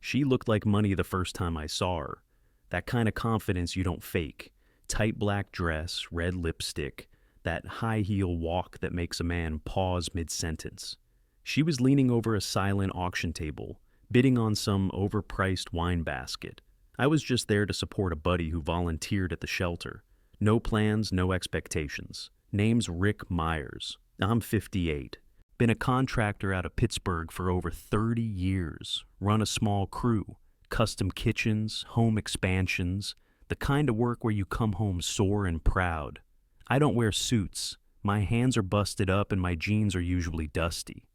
She looked like money the first time I saw her. That kind of confidence you don't fake. Tight black dress, red lipstick, that high heel walk that makes a man pause mid-sentence. She was leaning over a silent auction table, bidding on some overpriced wine basket. I was just there to support a buddy who volunteered at the shelter. No plans, no expectations. Name's Rick Myers. I'm 58. Been a contractor out of Pittsburgh for over 30 years. Run a small crew. Custom kitchens, home expansions. The kind of work where you come home sore and proud. I don't wear suits. My hands are busted up and my jeans are usually dusty.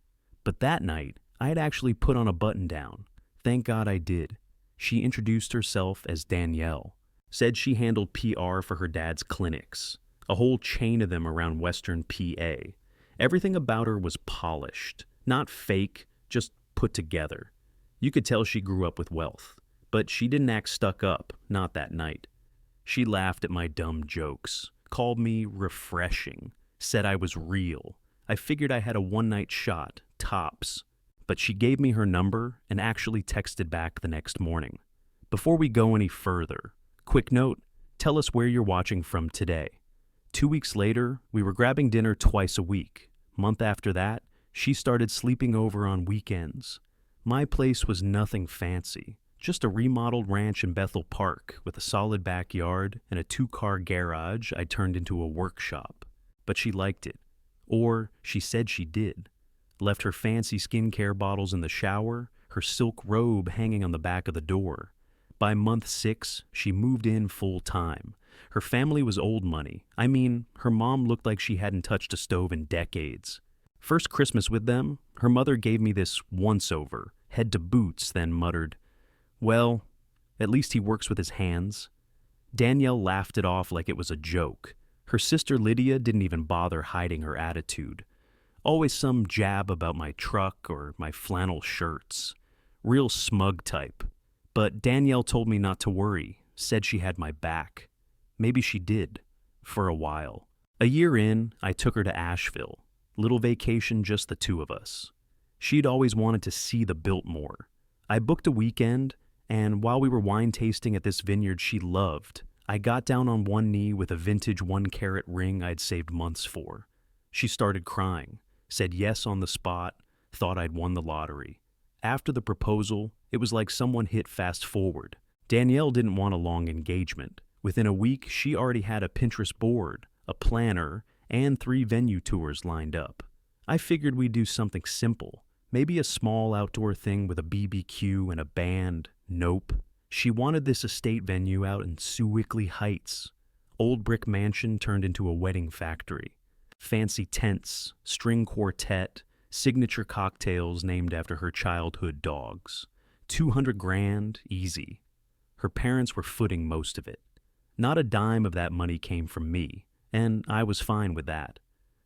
But that night, I had actually put on a button-down. Thank God I did. She introduced herself as Danielle. Said she handled PR for her dad's clinics. A whole chain of them around Western PA. Everything about her was polished. Not fake, just put together. You could tell she grew up with wealth. But she didn't act stuck up, not that night. She laughed at my dumb jokes, called me refreshing, said I was real. I figured I had a one-night shot, tops. But she gave me her number and actually texted back the next morning. Before we go any further, quick note, tell us where you're watching from today. 2 weeks later, we were grabbing dinner twice a week. Month after that, she started sleeping over on weekends. My place was nothing fancy. Just a remodeled ranch in Bethel Park with a solid backyard and a 2-car garage I turned into a workshop. But she liked it. Or she said she did. Left her fancy skincare bottles in the shower, her silk robe hanging on the back of the door. By month 6, she moved in full time. Her family was old money. I mean, her mom looked like she hadn't touched a stove in decades. First Christmas with them, her mother gave me this once-over, head to boots, then muttered, "Well, at least he works with his hands." Danielle laughed it off like it was a joke. Her sister Lydia didn't even bother hiding her attitude. Always some jab about my truck or my flannel shirts. Real smug type. But Danielle told me not to worry, said she had my back. Maybe she did, for a while. A year in, I took her to Asheville. Little vacation, just the two of us. She'd always wanted to see the Biltmore. I booked a weekend, and while we were wine tasting at this vineyard she loved, I got down on one knee with a vintage 1-carat ring I'd saved months for. She started crying, said yes on the spot, thought I'd won the lottery. After the proposal, it was like someone hit fast forward. Danielle didn't want a long engagement. Within a week, she already had a Pinterest board, a planner, and 3 venue tours lined up. I figured we'd do something simple, maybe a small outdoor thing with a BBQ and a band. Nope. She wanted this estate venue out in Sewickley Heights. Old brick mansion turned into a wedding factory. Fancy tents, string quartet, signature cocktails named after her childhood dogs. 200 grand, easy. Her parents were footing most of it. Not a dime of that money came from me, and I was fine with that.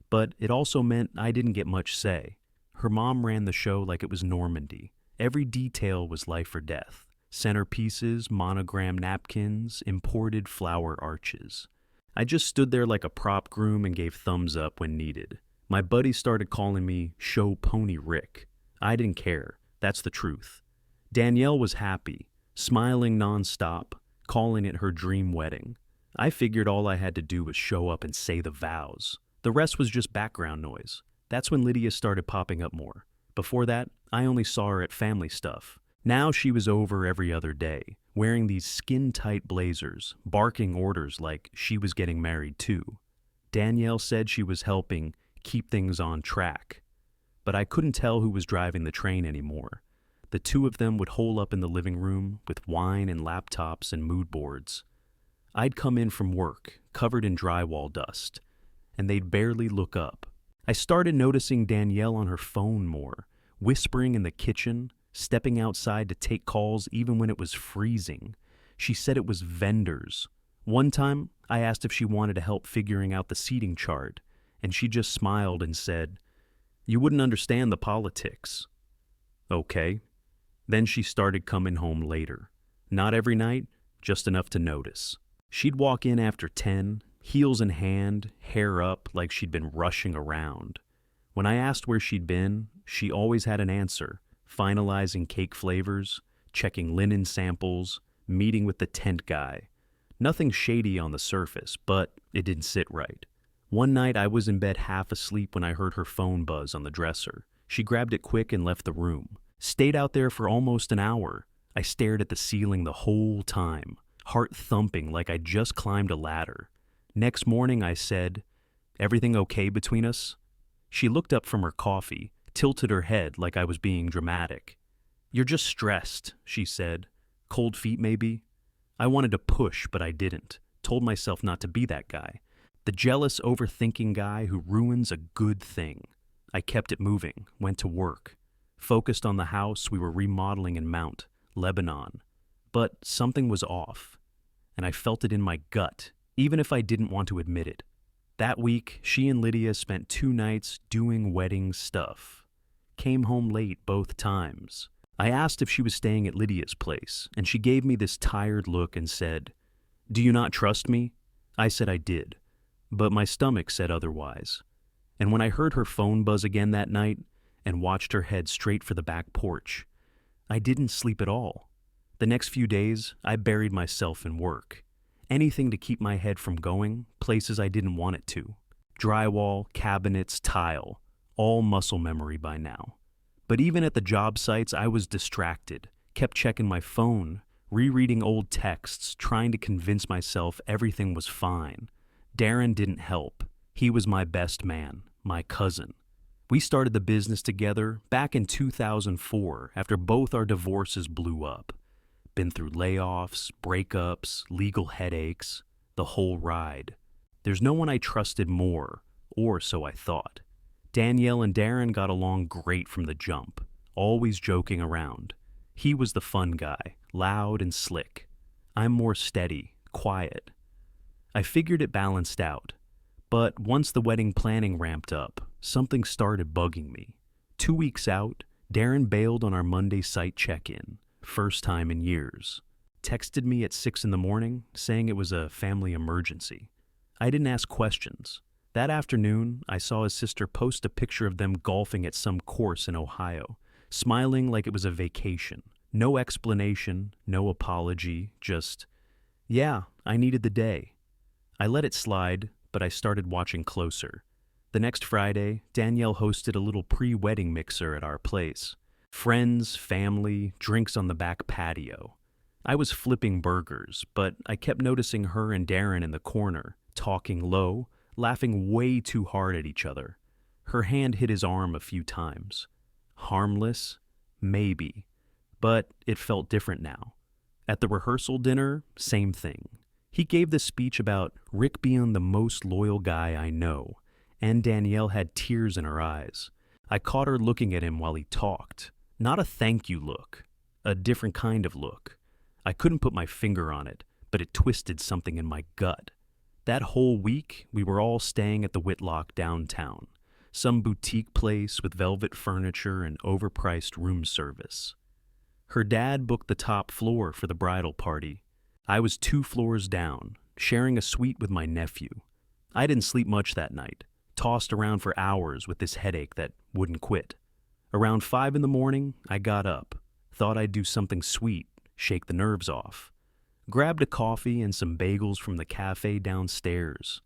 But it also meant I didn't get much say. Her mom ran the show like it was Normandy. Every detail was life or death. Centerpieces, monogram napkins, imported flower arches. I just stood there like a prop groom and gave thumbs up when needed. My buddies started calling me Show Pony Rick. I didn't care. That's the truth. Danielle was happy, smiling nonstop, calling it her dream wedding. I figured all I had to do was show up and say the vows. The rest was just background noise. That's when Lydia started popping up more. Before that, I only saw her at family stuff. Now she was over every other day, wearing these skin-tight blazers, barking orders like she was getting married too. Danielle said she was helping keep things on track. But I couldn't tell who was driving the train anymore. The two of them would hole up in the living room with wine and laptops and mood boards. I'd come in from work, covered in drywall dust, and they'd barely look up. I started noticing Danielle on her phone more, whispering in the kitchen, stepping outside to take calls even when it was freezing. She said it was vendors. One time, I asked if she wanted to help figuring out the seating chart, and she just smiled and said, "You wouldn't understand the politics." Okay. Then she started coming home later. Not every night, just enough to notice. She'd walk in after 10, heels in hand, hair up like she'd been rushing around. When I asked where she'd been, she always had an answer. Finalizing cake flavors, checking linen samples, meeting with the tent guy. Nothing shady on the surface, but it didn't sit right. One night I was in bed half asleep when I heard her phone buzz on the dresser. She grabbed it quick and left the room. Stayed out there for almost an hour. I stared at the ceiling the whole time, heart thumping like I'd just climbed a ladder. Next morning I said, "Everything okay between us?" She looked up from her coffee, tilted her head like I was being dramatic. "You're just stressed," she said. "Cold feet, maybe?" I wanted to push, but I didn't. Told myself not to be that guy. The jealous, overthinking guy who ruins a good thing. I kept it moving, went to work. Focused on the house we were remodeling in Mount, Lebanon. But something was off. And I felt it in my gut, even if I didn't want to admit it. That week, she and Lydia spent 2 nights doing wedding stuff. Came home late both times. I asked if she was staying at Lydia's place, and she gave me this tired look and said, "Do you not trust me?" I said I did, but my stomach said otherwise. And when I heard her phone buzz again that night and watched her head straight for the back porch, I didn't sleep at all. The next few days, I buried myself in work. Anything to keep my head from going, places I didn't want it to. Drywall, cabinets, tile, all muscle memory by now. But even at the job sites, I was distracted, kept checking my phone, rereading old texts, trying to convince myself everything was fine. Darren didn't help. He was my best man, my cousin. We started the business together back in 2004 after both our divorces blew up. Been through layoffs, breakups, legal headaches, the whole ride. There's no one I trusted more, or so I thought. Danielle and Darren got along great from the jump, always joking around. He was the fun guy, loud and slick. I'm more steady, quiet. I figured it balanced out. But once the wedding planning ramped up, something started bugging me. 2 weeks out, Darren bailed on our Monday site check-in, first time in years. Texted me at 6 in the morning, saying it was a family emergency. I didn't ask questions. That afternoon, I saw his sister post a picture of them golfing at some course in Ohio, smiling like it was a vacation. No explanation, no apology, just, "Yeah, I needed the day." I let it slide, but I started watching closer. The next Friday, Danielle hosted a little pre-wedding mixer at our place. Friends, family, drinks on the back patio. I was flipping burgers, but I kept noticing her and Darren in the corner, talking low, laughing way too hard at each other. Her hand hit his arm a few times. Harmless? Maybe. But it felt different now. At the rehearsal dinner, same thing. He gave this speech about Rick being the most loyal guy I know, and Danielle had tears in her eyes. I caught her looking at him while he talked. Not a thank you look, a different kind of look. I couldn't put my finger on it, but it twisted something in my gut. That whole week, we were all staying at the Whitlock downtown, some boutique place with velvet furniture and overpriced room service. Her dad booked the top floor for the bridal party. I was 2 floors down, sharing a suite with my nephew. I didn't sleep much that night, tossed around for hours with this headache that wouldn't quit. Around 5 in the morning, I got up, thought I'd do something sweet, shake the nerves off. Grabbed a coffee and some bagels from the cafe downstairs.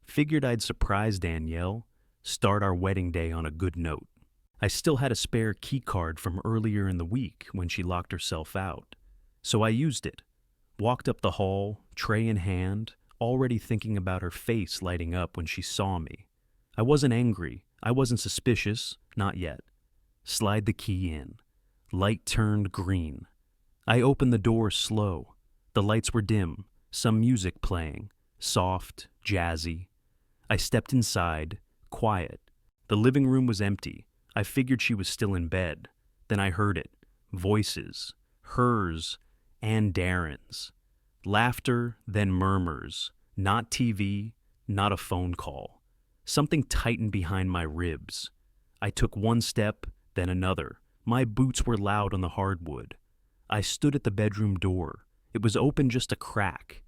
Figured I'd surprise Danielle, start our wedding day on a good note. I still had a spare key card from earlier in the week when she locked herself out, so I used it. Walked up the hall, tray in hand, already thinking about her face lighting up when she saw me. I wasn't angry. I wasn't suspicious. Not yet. Slide the key in. Light turned green. I opened the door slow. The lights were dim, some music playing, soft, jazzy. I stepped inside, quiet. The living room was empty. I figured she was still in bed. Then I heard it. Voices. Hers and Darren's. Laughter, then murmurs. Not TV, not a phone call. Something tightened behind my ribs. I took one step, then another. My boots were loud on the hardwood. I stood at the bedroom door. It was open just a crack.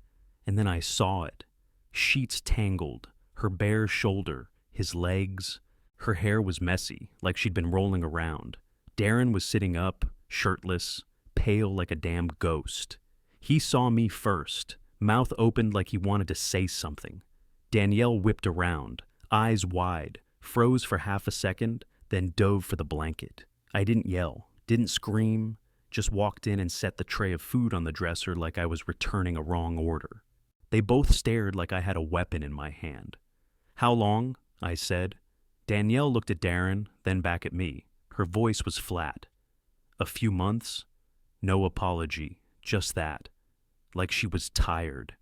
And then I saw it. Sheets tangled, her bare shoulder, his legs. Her hair was messy, like she'd been rolling around. Darren was sitting up, shirtless, pale like a damn ghost. He saw me first, mouth opened like he wanted to say something. Danielle whipped around, eyes wide, froze for half a second, then dove for the blanket. I didn't yell, didn't scream, just walked in and set the tray of food on the dresser like I was returning a wrong order. They both stared like I had a weapon in my hand. "How long?" I said. Danielle looked at Darren, then back at me. Her voice was flat. "A few months?" No apology, just that. Like she was tired.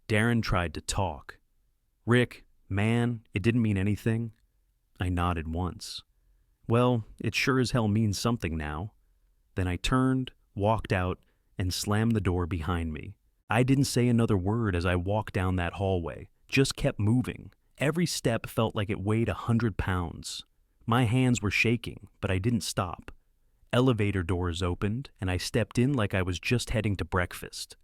Darren tried to talk. "Rick, man, it didn't mean anything." I nodded once. "Well, it sure as hell means something now." Then I turned, walked out, and slammed the door behind me. I didn't say another word as I walked down that hallway, just kept moving. Every step felt like it weighed 100 pounds. My hands were shaking, but I didn't stop. Elevator doors opened, and I stepped in like I was just heading to breakfast.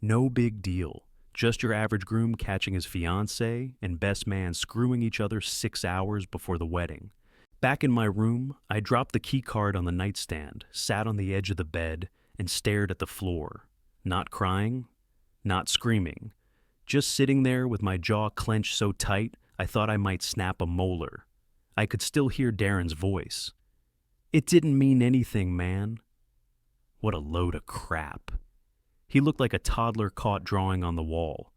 No big deal. Just your average groom catching his fiancé and best man screwing each other 6 hours before the wedding. Back in my room, I dropped the key card on the nightstand, sat on the edge of the bed, and stared at the floor. Not crying, not screaming. Just sitting there with my jaw clenched so tight, I thought I might snap a molar. I could still hear Darren's voice. "It didn't mean anything, man." What a load of crap. He looked like a toddler caught drawing on the wall.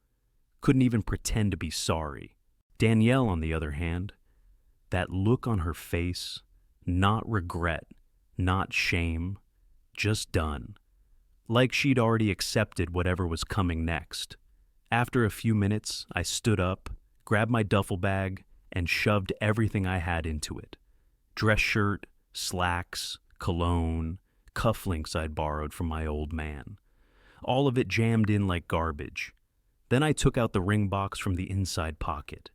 Couldn't even pretend to be sorry. Danielle, on the other hand, that look on her face, not regret, not shame, just done. Like she'd already accepted whatever was coming next. After a few minutes, I stood up, grabbed my duffel bag, and shoved everything I had into it. Dress shirt, slacks, cologne, cufflinks I'd borrowed from my old man. All of it jammed in like garbage. Then I took out the ring box from the inside pocket.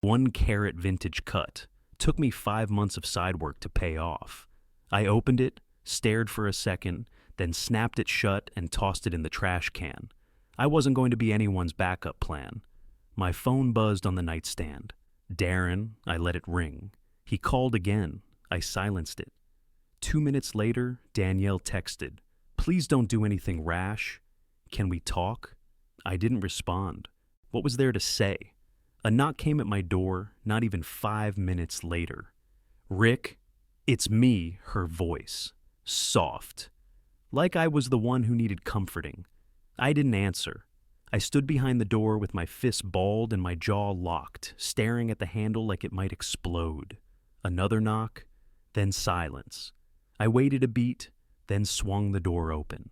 1 carat vintage cut. Took me 5 months of side work to pay off. I opened it, stared for a second, then snapped it shut and tossed it in the trash can. I wasn't going to be anyone's backup plan. My phone buzzed on the nightstand. Darren, I let it ring. He called again. I silenced it. 2 minutes later, Danielle texted, "Please don't do anything rash. Can we talk?" I didn't respond. What was there to say? A knock came at my door, not even 5 minutes later. "Rick, it's me," her voice. Soft. Like I was the one who needed comforting. I didn't answer. I stood behind the door with my fist balled and my jaw locked, staring at the handle like it might explode. Another knock, then silence. I waited a beat, then swung the door open.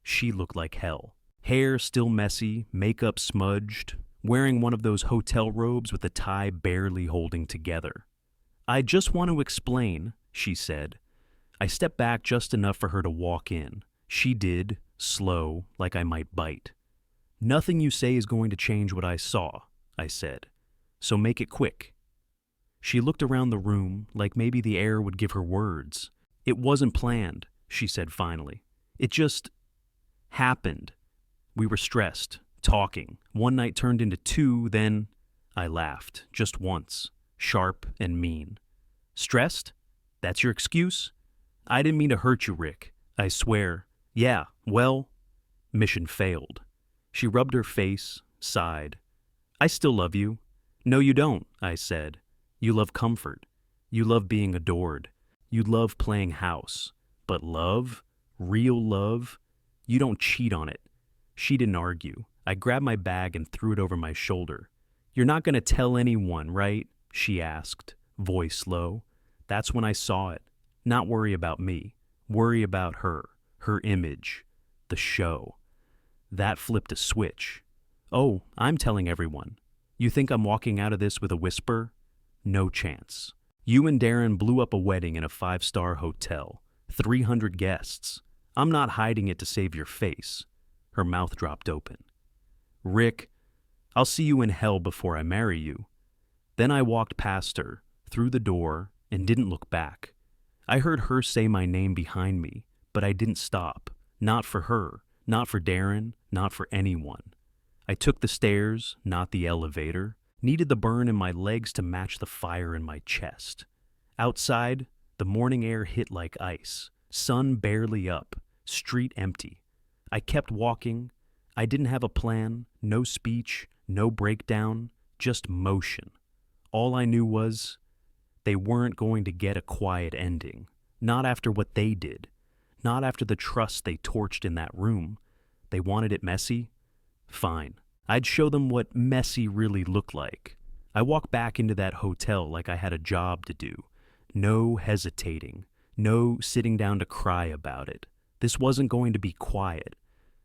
She looked like hell. Hair still messy, makeup smudged, wearing one of those hotel robes with the tie barely holding together. "I just want to explain," she said. I stepped back just enough for her to walk in. She did, slow, like I might bite. "Nothing you say is going to change what I saw," I said. "So make it quick." She looked around the room like maybe the air would give her words. "It wasn't planned," she said finally. "It just happened. We were stressed, talking. One night turned into 2, then..." I laughed, just once, sharp and mean. "Stressed? That's your excuse? I didn't mean to hurt you, Rick. I swear. Yeah, well..." Mission failed. She rubbed her face, sighed. "I still love you." "No, you don't," I said. "You love comfort. You love being adored. You love playing house. But love? Real love? You don't cheat on it." She didn't argue. I grabbed my bag and threw it over my shoulder. "You're not going to tell anyone, right?" she asked, voice low. That's when I saw it. Not worry about me. Worry about her, her image, the show. That flipped a switch. "Oh, I'm telling everyone. You think I'm walking out of this with a whisper? No chance. You and Darren blew up a wedding in a 5-star hotel. 300 guests. I'm not hiding it to save your face." Her mouth dropped open. "Rick, I'll see you in hell before I marry you." Then I walked past her, through the door, and didn't look back. I heard her say my name behind me, but I didn't stop. Not for her, not for Darren, not for anyone. I took the stairs, not the elevator. Needed the burn in my legs to match the fire in my chest. Outside, the morning air hit like ice. Sun barely up. Street empty. I kept walking. I didn't have a plan, no speech, no breakdown, just motion. All I knew was they weren't going to get a quiet ending. Not after what they did. Not after the trust they torched in that room. They wanted it messy? Fine. I'd show them what messy really looked like. I walked back into that hotel like I had a job to do. No hesitating. No sitting down to cry about it. This wasn't going to be quiet.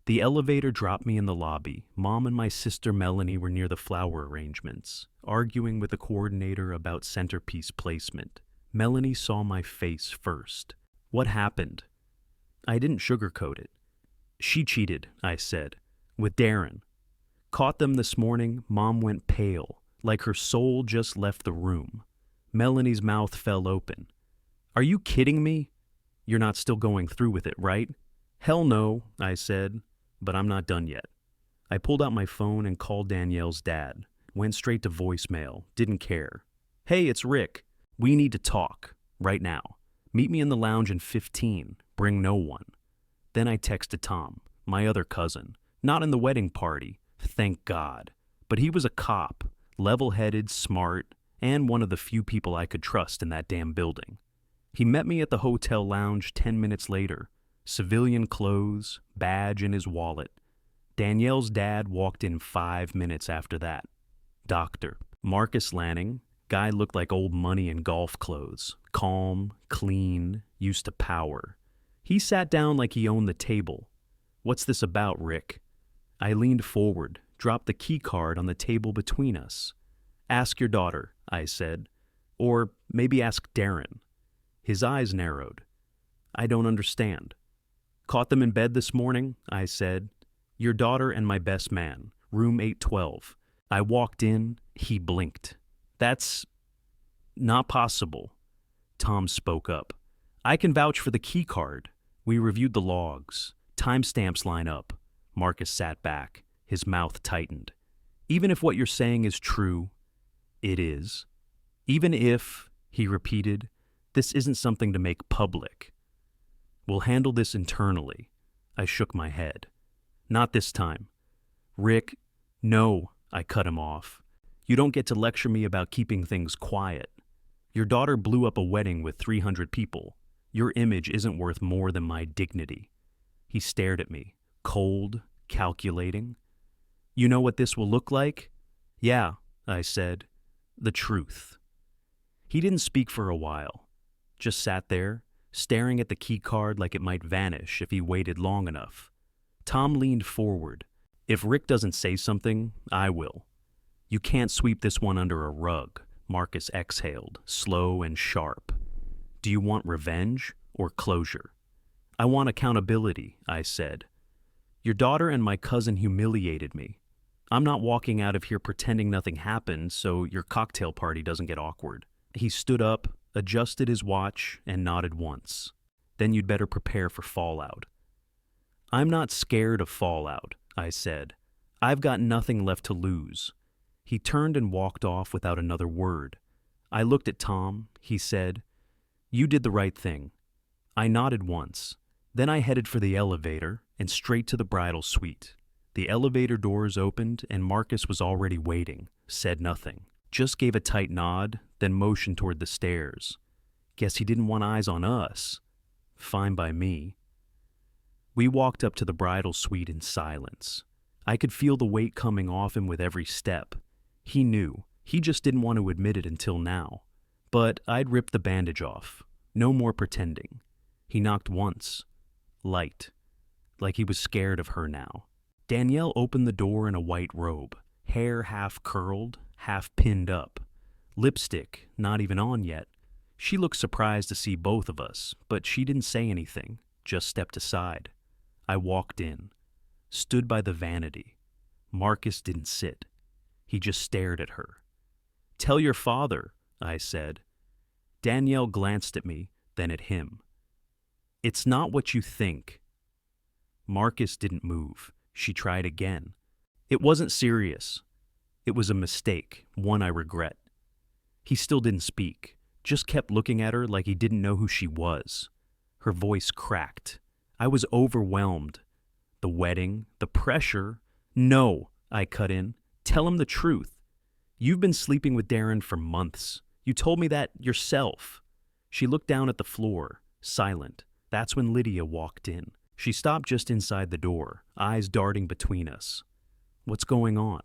The elevator dropped me in the lobby. Mom and my sister Melanie were near the flower arrangements, arguing with the coordinator about centerpiece placement. Melanie saw my face first. What happened? I didn't sugarcoat it. She cheated, I said, with Darren. Caught them this morning. Mom went pale, like her soul just left the room. Melanie's mouth fell open. Are you kidding me? You're not still going through with it, right? Hell no, I said, but I'm not done yet. I pulled out my phone and called Danielle's dad. Went straight to voicemail, didn't care. Hey, it's Rick. We need to talk, right now. Meet me in the lounge in 15. Bring no one. Then I texted Tom, my other cousin. Not in the wedding party, thank God. But he was a cop, level-headed, smart, and one of the few people I could trust in that damn building. He met me at the hotel lounge 10 minutes later. Civilian clothes, badge in his wallet. Danielle's dad walked in 5 minutes after that. Doctor. Marcus Lanning. Guy looked like old money in golf clothes. Calm, clean, used to power. He sat down like he owned the table. What's this about, Rick? I leaned forward, dropped the key card on the table between us. Ask your daughter, I said. Or maybe ask Darren. His eyes narrowed. I don't understand. Caught them in bed this morning, I said. Your daughter and my best man, room 812. I walked in, he blinked. That's not possible. Tom spoke up. I can vouch for the key card. We reviewed the logs. Timestamps line up. Marcus sat back. His mouth tightened. Even if what you're saying is true, it is. Even if, he repeated, this isn't something to make public. We'll handle this internally. I shook my head. Not this time. Rick, no, I cut him off. You don't get to lecture me about keeping things quiet. Your daughter blew up a wedding with 300 people. Your image isn't worth more than my dignity. He stared at me, cold, calculating. You know what this will look like? Yeah, I said. The truth. He didn't speak for a while. Just sat there, staring at the key card like it might vanish if he waited long enough. Tom leaned forward. If Rick doesn't say something, I will. You can't sweep this one under a rug, Marcus exhaled, slow and sharp. Do you want revenge or closure? I want accountability, I said. Your daughter and my cousin humiliated me. I'm not walking out of here pretending nothing happened so your cocktail party doesn't get awkward. He stood up, adjusted his watch, and nodded once. Then you'd better prepare for fallout. I'm not scared of fallout, I said. I've got nothing left to lose. He turned and walked off without another word. I looked at Tom. He said, You did the right thing. I nodded once. Then I headed for the elevator and straight to the bridal suite. The elevator doors opened and Marcus was already waiting, said nothing. Just gave a tight nod, then motioned toward the stairs. Guess he didn't want eyes on us. Fine by me. We walked up to the bridal suite in silence. I could feel the weight coming off him with every step. He knew. He just didn't want to admit it until now. But I'd ripped the bandage off. No more pretending. He knocked once. Light. Like he was scared of her now. Danielle opened the door in a white robe. Hair half curled, half pinned up. Lipstick not even on yet. She looked surprised to see both of us, but she didn't say anything, just stepped aside. I walked in. Stood by the vanity. Marcus didn't sit. He just stared at her. Tell your father, I said. Danielle glanced at me, then at him. It's not what you think. Marcus didn't move. She tried again. It wasn't serious. It was a mistake, one I regret. He still didn't speak, just kept looking at her like he didn't know who she was. Her voice cracked. I was overwhelmed. The wedding, the pressure. No, I cut in. Tell him the truth. You've been sleeping with Darren for months. You told me that yourself. She looked down at the floor, silent. That's when Lydia walked in. She stopped just inside the door, eyes darting between us. What's going on?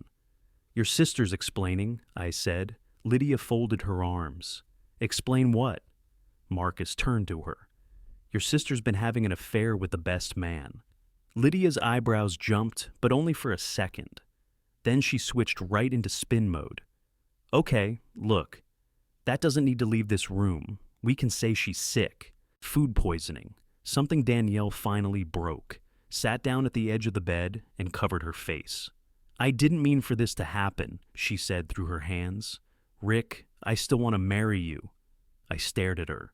Your sister's explaining, I said. Lydia folded her arms. Explain what? Marcus turned to her. Your sister's been having an affair with the best man. Lydia's eyebrows jumped, but only for a second. Then she switched right into spin mode. Okay, look. That doesn't need to leave this room. We can say she's sick. Food poisoning. Something Danielle finally broke. Sat down at the edge of the bed and covered her face. I didn't mean for this to happen, she said through her hands. Rick, I still want to marry you. I stared at her.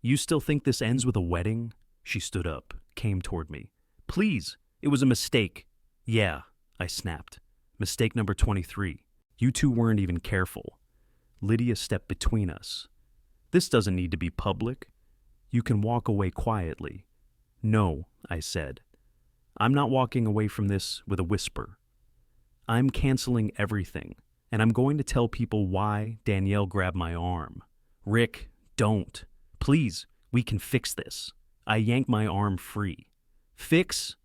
You still think this ends with a wedding? She stood up, came toward me. Please, it was a mistake. Yeah, I snapped. Mistake number 23. You two weren't even careful. Lydia stepped between us. This doesn't need to be public. You can walk away quietly. No, I said. I'm not walking away from this with a whisper. I'm canceling everything, and I'm going to tell people why Danielle grabbed my arm. Rick, don't. Please, we can fix this. I yanked my arm free. Fix?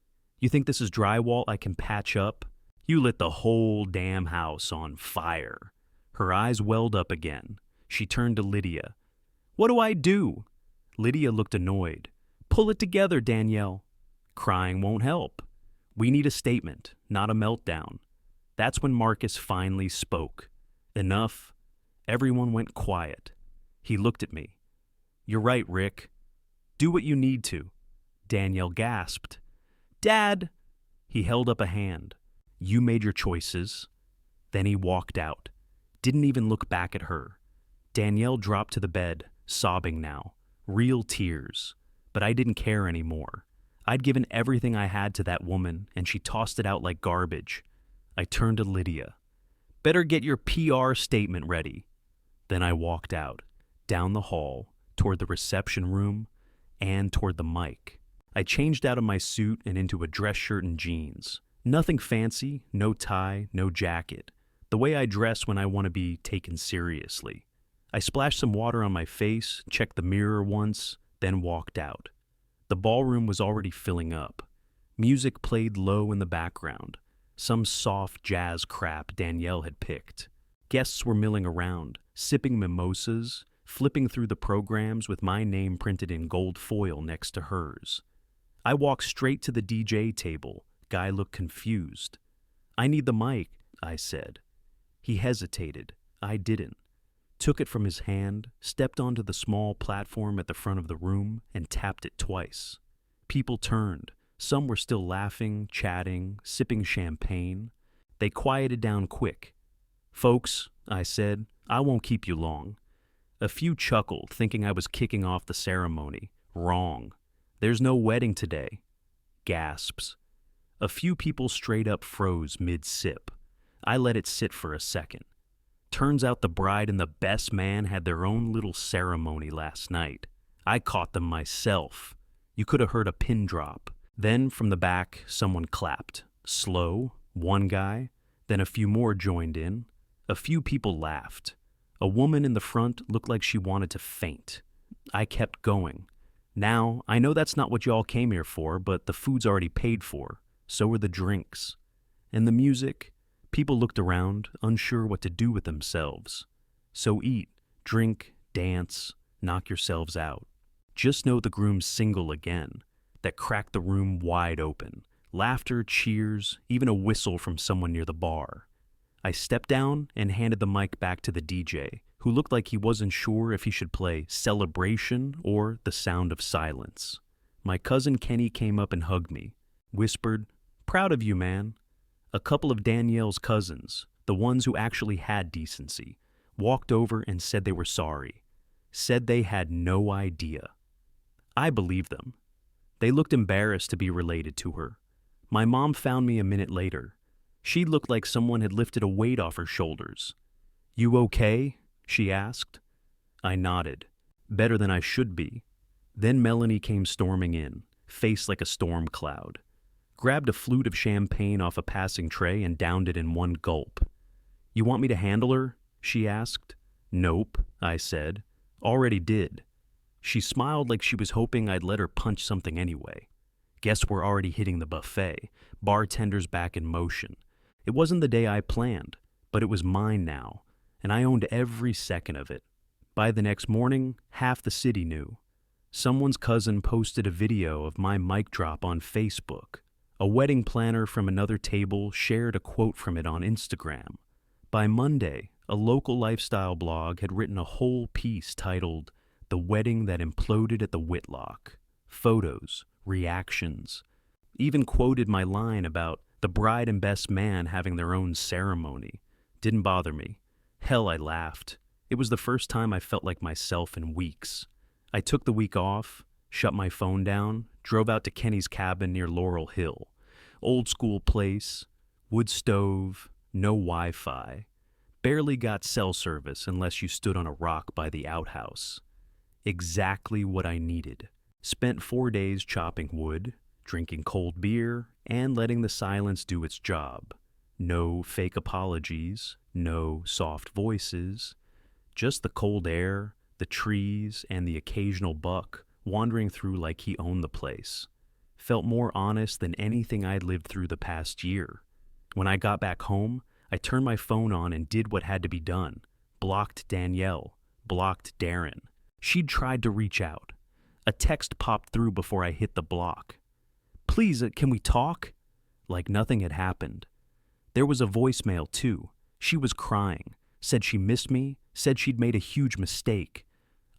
You think this is drywall I can patch up? You lit the whole damn house on fire. Her eyes welled up again. She turned to Lydia. What do I do? Lydia looked annoyed. Pull it together, Danielle. Crying won't help. We need a statement, not a meltdown. That's when Marcus finally spoke. Enough. Everyone went quiet. He looked at me. You're right, Rick. Do what you need to. Danielle gasped. Dad! He held up a hand. You made your choices. Then he walked out. Didn't even look back at her. Danielle dropped to the bed, sobbing now. Real tears. But I didn't care anymore. I'd given everything I had to that woman, and she tossed it out like garbage. I turned to Lydia. Better get your PR statement ready. Then I walked out, down the hall, toward the reception room, and toward the mic. I changed out of my suit and into a dress shirt and jeans. Nothing fancy, no tie, no jacket. The way I dress when I want to be taken seriously. I splashed some water on my face, checked the mirror once, then walked out. The ballroom was already filling up. Music played low in the background. Some soft jazz crap Danielle had picked. Guests were milling around, sipping mimosas, flipping through the programs with my name printed in gold foil next to hers. I walked straight to the DJ table. Guy looked confused. I need the mic, I said. He hesitated. I didn't. Took it from his hand, stepped onto the small platform at the front of the room, and tapped it twice. People turned. Some were still laughing, chatting, sipping champagne. They quieted down quick. Folks, I said, I won't keep you long. A few chuckled, thinking I was kicking off the ceremony. Wrong. There's no wedding today. Gasps. A few people straight up froze mid-sip. I let it sit for a second. Turns out the bride and the best man had their own little ceremony last night. I caught them myself. You could have heard a pin drop. Then, from the back, someone clapped. Slow, one guy. Then a few more joined in. A few people laughed. A woman in the front looked like she wanted to faint. I kept going. Now, I know that's not what y'all came here for, but the food's already paid for. So are the drinks. And the music. People looked around, unsure what to do with themselves. So eat, drink, dance, knock yourselves out. Just know the groom's single again. That cracked the room wide open. Laughter, cheers, even a whistle from someone near the bar. I stepped down and handed the mic back to the DJ, who looked like he wasn't sure if he should play Celebration or The Sound of Silence. My cousin Kenny came up and hugged me, whispered, Proud of you, man. A couple of Danielle's cousins, the ones who actually had decency, walked over and said they were sorry. Said they had no idea. I believed them. They looked embarrassed to be related to her. My mom found me a minute later. She looked like someone had lifted a weight off her shoulders. You okay? She asked. I nodded. Better than I should be. Then Melanie came storming in. face like a storm cloud. Grabbed a flute of champagne off a passing tray and downed it in one gulp. "You want me to handle her?" she asked. "Nope," I said. "Already did." She smiled like she was hoping I'd let her punch something anyway. Guess we're already hitting the buffet, bartenders back in motion. It wasn't the day I planned, but it was mine now, and I owned every second of it. By the next morning, half the city knew. Someone's cousin posted a video of my mic drop on Facebook. A wedding planner from another table shared a quote from it on Instagram. By Monday, a local lifestyle blog had written a whole piece titled "The Wedding That Imploded at the Whitlock." Photos, reactions, even quoted my line about the bride and best man having their own ceremony. Didn't bother me. Hell, I laughed. It was the first time I felt like myself in weeks. I took the week off, shut my phone down, drove out to Kenny's cabin near Laurel Hill. Old school place, wood stove, no Wi-Fi. Barely got cell service unless you stood on a rock by the outhouse. Exactly what I needed. Spent 4 days chopping wood, drinking cold beer, and letting the silence do its job. No fake apologies, no soft voices, just the cold air, the trees, and the occasional buck wandering through like he owned the place. Felt more honest than anything I'd lived through the past year. When I got back home, I turned my phone on and did what had to be done. Blocked Danielle, blocked Darren. She'd tried to reach out. A text popped through before I hit the block. "Please, can we talk?" Like nothing had happened. There was a voicemail too. She was crying, said she missed me, said she'd made a huge mistake.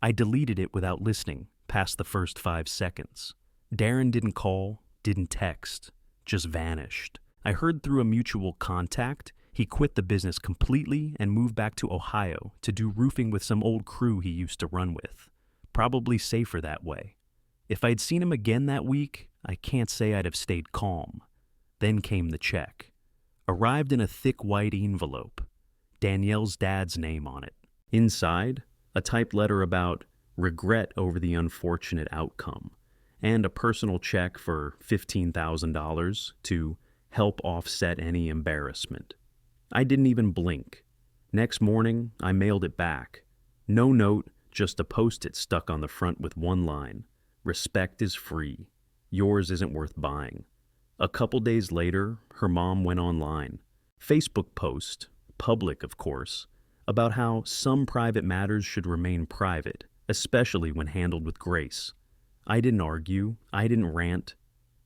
I deleted it without listening, past the first 5 seconds. Darren didn't call, didn't text, just vanished. I heard through a mutual contact he quit the business completely and moved back to Ohio to do roofing with some old crew he used to run with. Probably safer that way. If I'd seen him again that week, I can't say I'd have stayed calm. Then came the check. Arrived in a thick white envelope. Danielle's dad's name on it. Inside, a typed letter about regret over the unfortunate outcome, and a personal check for $15,000 to help offset any embarrassment. I didn't even blink. Next morning, I mailed it back. No note, just a Post-it stuck on the front with one line: "Respect is free. Yours isn't worth buying." A couple days later, her mom went online. Facebook post, public of course, about how some private matters should remain private, especially when handled with grace. I didn't argue, I didn't rant,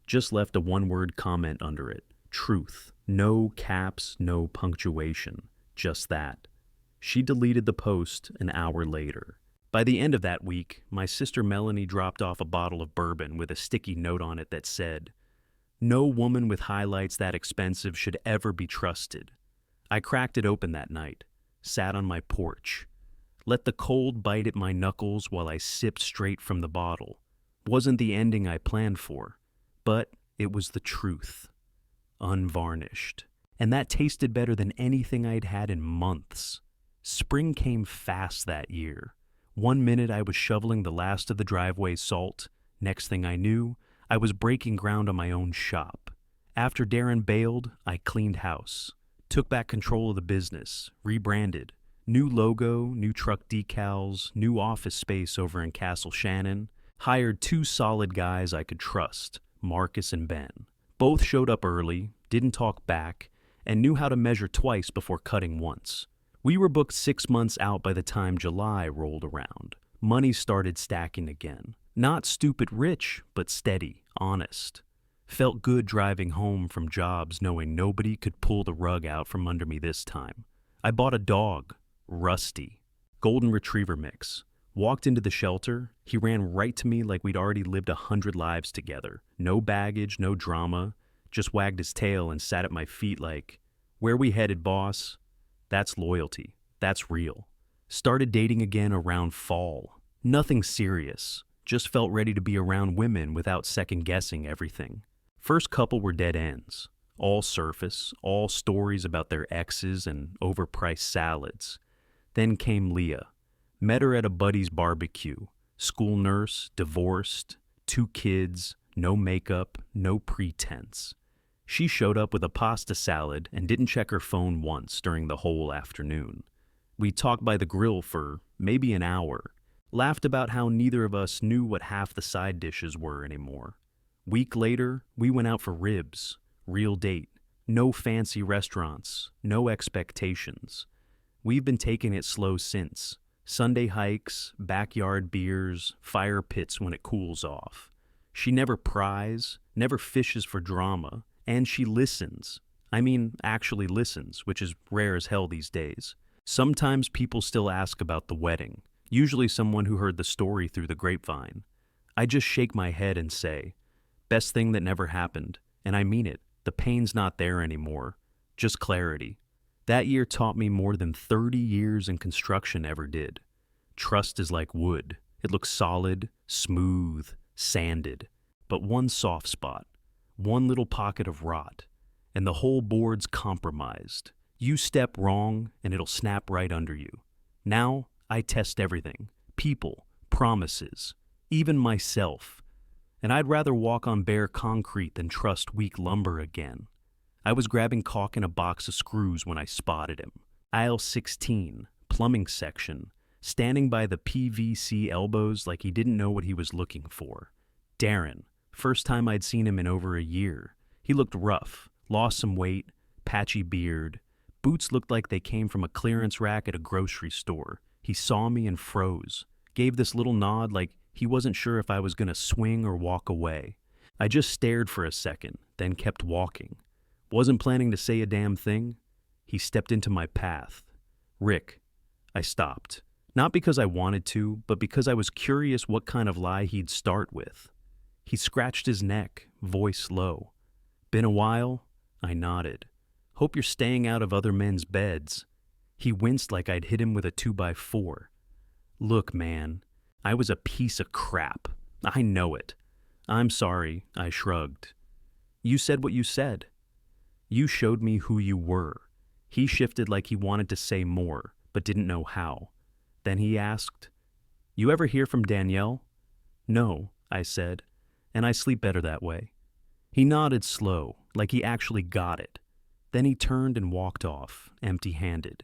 just left a one-word comment under it: truth. No caps, no punctuation, just that. She deleted the post an hour later. By the end of that week, my sister Melanie dropped off a bottle of bourbon with a sticky note on it that said, "No woman with highlights that expensive should ever be trusted." I cracked it open that night, sat on my porch, let the cold bite at my knuckles while I sipped straight from the bottle. Wasn't the ending I planned for, but it was the truth. Unvarnished. And that tasted better than anything I'd had in months. Spring came fast that year. 1 minute I was shoveling the last of the driveway salt. Next thing I knew, I was breaking ground on my own shop. After Darren bailed, I cleaned house. Took back control of the business, rebranded. New logo, new truck decals, new office space over in Castle Shannon. Hired 2 solid guys I could trust, Marcus and Ben. Both showed up early, didn't talk back, and knew how to measure twice before cutting once. We were booked 6 months out by the time July rolled around. Money started stacking again. Not stupid rich, but steady, honest. Felt good driving home from jobs knowing nobody could pull the rug out from under me this time. I bought a dog, Rusty, golden retriever mix. Walked into the shelter, he ran right to me like we'd already lived 100 lives together. No baggage, no drama, just wagged his tail and sat at my feet like, "Where we headed, boss?" That's loyalty. That's real. Started dating again around fall. Nothing serious. Just felt ready to be around women without second-guessing everything. First couple were dead ends. All surface, all stories about their exes and overpriced salads. Then came Leah. Met her at a buddy's barbecue. School nurse, divorced, 2 kids, No makeup, no pretense. She showed up with a pasta salad and didn't check her phone once during the whole afternoon. We talked by the grill for maybe an hour, laughed about how neither of us knew what half the side dishes were anymore. Week later, we went out for ribs, real date, no fancy restaurants, no expectations. We've been taking it slow since. Sunday hikes, backyard beers, fire pits when it cools off. She never pries, never fishes for drama, and she listens. I mean, actually listens, which is rare as hell these days. Sometimes people still ask about the wedding, usually someone who heard the story through the grapevine. I just shake my head and say, best thing that never happened, and I mean it. The pain's not there anymore, just clarity. That year taught me more than 30 years in construction ever did. Trust is like wood. It looks solid, smooth, sanded, but one soft spot, one little pocket of rot, and the whole board's compromised. You step wrong, and it'll snap right under you. Now, I test everything. People, promises, even myself. And I'd rather walk on bare concrete than trust weak lumber again. I was grabbing caulk in a box of screws when I spotted him. Aisle 16, plumbing section, standing by the PVC elbows like he didn't know what he was looking for. Darren, first time I'd seen him in over a year. He looked rough, lost some weight, patchy beard. Boots looked like they came from a clearance rack at a grocery store. He saw me and froze, gave this little nod like he wasn't sure if I was going to swing or walk away. I just stared for a second, then kept walking. Wasn't planning to say a damn thing. He stepped into my path. Rick. I stopped. Not because I wanted to, but because I was curious what kind of lie he'd start with. He scratched his neck, voice low. Been a while? I nodded. Hope you're staying out of other men's beds. He winced like I'd hit him with a 2x4. Look, man, I was a piece of crap. I know it. I'm sorry, I shrugged. You said what you said. You showed me who you were. He shifted like he wanted to say more, but didn't know how. Then he asked, You ever hear from Danielle? No, I said, and I sleep better that way. He nodded slow, like he actually got it. Then he turned and walked off, empty-handed.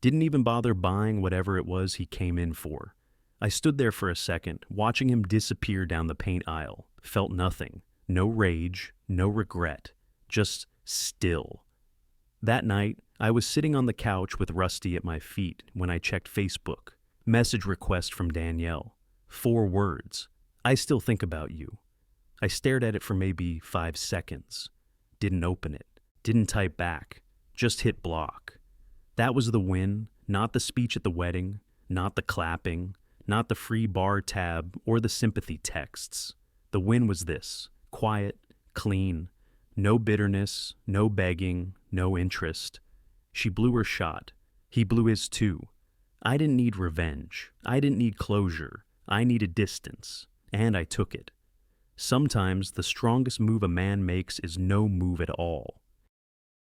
Didn't even bother buying whatever it was he came in for. I stood there for a second, watching him disappear down the paint aisle. Felt nothing. No rage, no regret. Just still. That night, I was sitting on the couch with Rusty at my feet when I checked Facebook. Message request from Danielle. 4 words. I still think about you. I stared at it for maybe 5 seconds. Didn't open it. Didn't type back. Just hit block. That was the win, not the speech at the wedding, not the clapping, not the free bar tab or the sympathy texts. The win was this. Quiet, clean, no bitterness, no begging, no interest. She blew her shot. He blew his too. I didn't need revenge. I didn't need closure. I needed distance. And I took it. Sometimes the strongest move a man makes is no move at all.